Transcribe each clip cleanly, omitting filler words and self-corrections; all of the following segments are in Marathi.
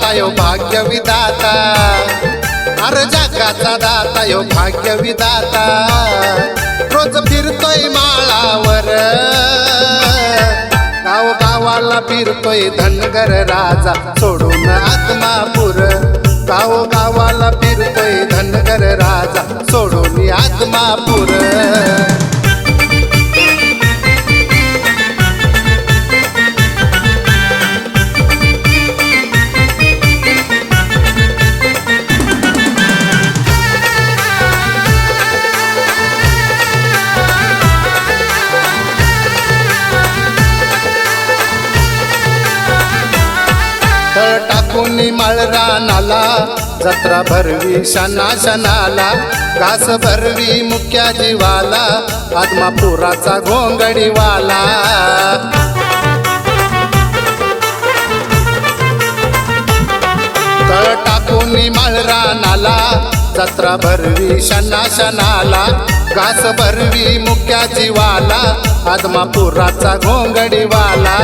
दाता यो भाग्य विधाता, अरे जगाचा दाता यो भाग्य विधाता. रोज फिरतोय माळावर, गाव गावाला फिरतोय धनगर राजा सोडून आत्मापूर. गाव गावाला फिरतोय धनगर राजा सोडून आत्मापूर. टाकून मळरानाला जत्रा भरवी शना शनाला. घास भरवी मुक्या जीवाला आत्मापुराचा घोंगडीवाला. तळ टाकून मळरानाला जत्रा भरवी शना शनाला. घास भरवी मुक्या जीवाला आत्मापुराचा घोंगडीवाला.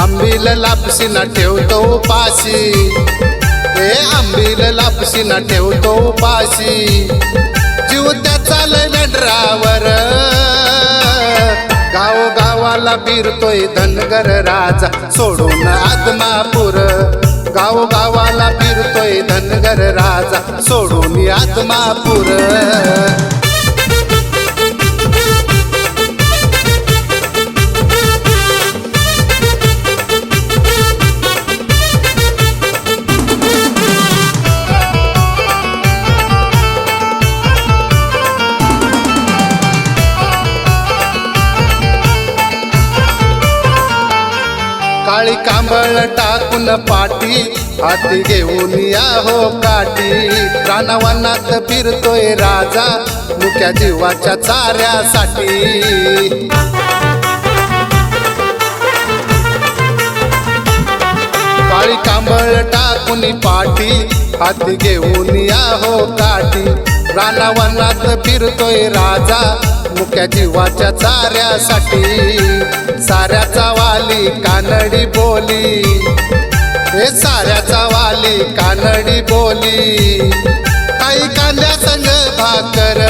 आंबील लापशी न ठेवतो उपाशी, हे आंबील लापशी न ठेवतो उपाशी. जीव त्याचा लय मेंढरावर, गाव गावाला फिरतोय धनगर राजा सोडून आत्मापूर. गाव गावाला फिरतोय धनगर राजा सोडून आत्मापूर. काळी कांबळ टाकून पाठी, हाती घेऊन या हो काठी. रानावनात फिरतोय राजा मुक्या जीवाच्या चाऱ्यासाठी. काळी कांबळ टाकून पाठी, हाती घेऊन या हो काठी. रानावनात फिरतोय राजा मुक्या जीवाच्या चाऱ्यासाठी. साऱ्याचा वाली कानडी बोली, हे साऱ्याचा वाली कानडी बोली. काही कांद्या संग भाकर,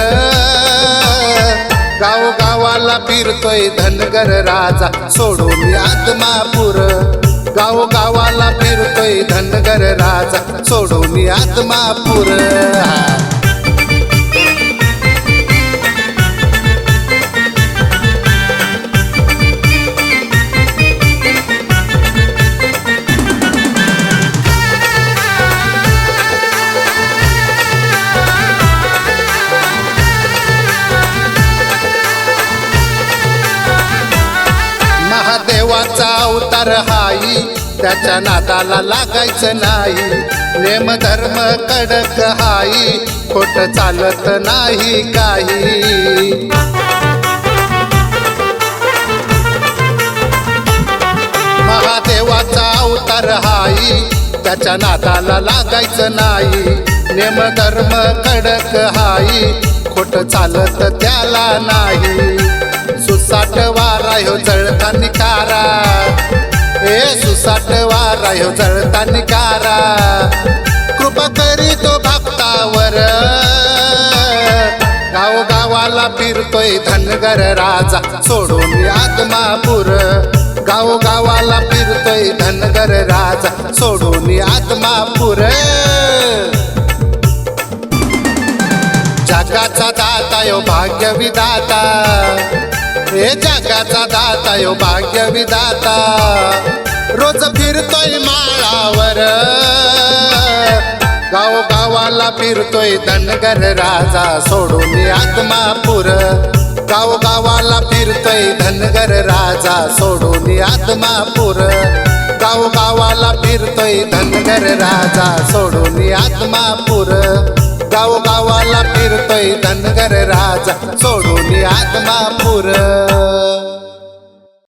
गाव गावाला फिरतोय धनगर राजा सोडून आत्मापूर. गाव गावाला फिरतोय धनगर राजा सोडून आत्मापूर. महादेवाचा अवतार हाई, त्याच्या नादाला लागायचं नाही. नेम धर्म कडक हाई, खोट चालत नाही काही. महादेवाचा अवतार हाई, त्याच्या नादाला लागायचं नाही. नेम धर्म कडक हाई, खोट चालत त्याला नाही. सुसाट वारा ह्यो जळता निकारा, हे सुसाट वारा ह्यो जळता निकारा. कृपा करी तो भक्तावर, गाव गावाला फिरतोय धनगर राजा सोडून आत्मापूर. गाव गावाला फिरतोय धनगर राजा सोडून आत्मापूर. जगाचा दाता यो भाग्य विधाता, हे जगाचा दाता यो भाग्य विधाता. रोज फिरतोय माळावर, गाव गावाला फिरतोय धनगर राजा सोडून आत्मापूर. गाव गावाला फिरतोय धनगर राजा सोडून आत्मापूर. गाव गावाला फिरतोय धनगर राजा सोडून आत्मापूर. गाव गावाला फिरतोय धनगर राजा सोडून आत्मापूर.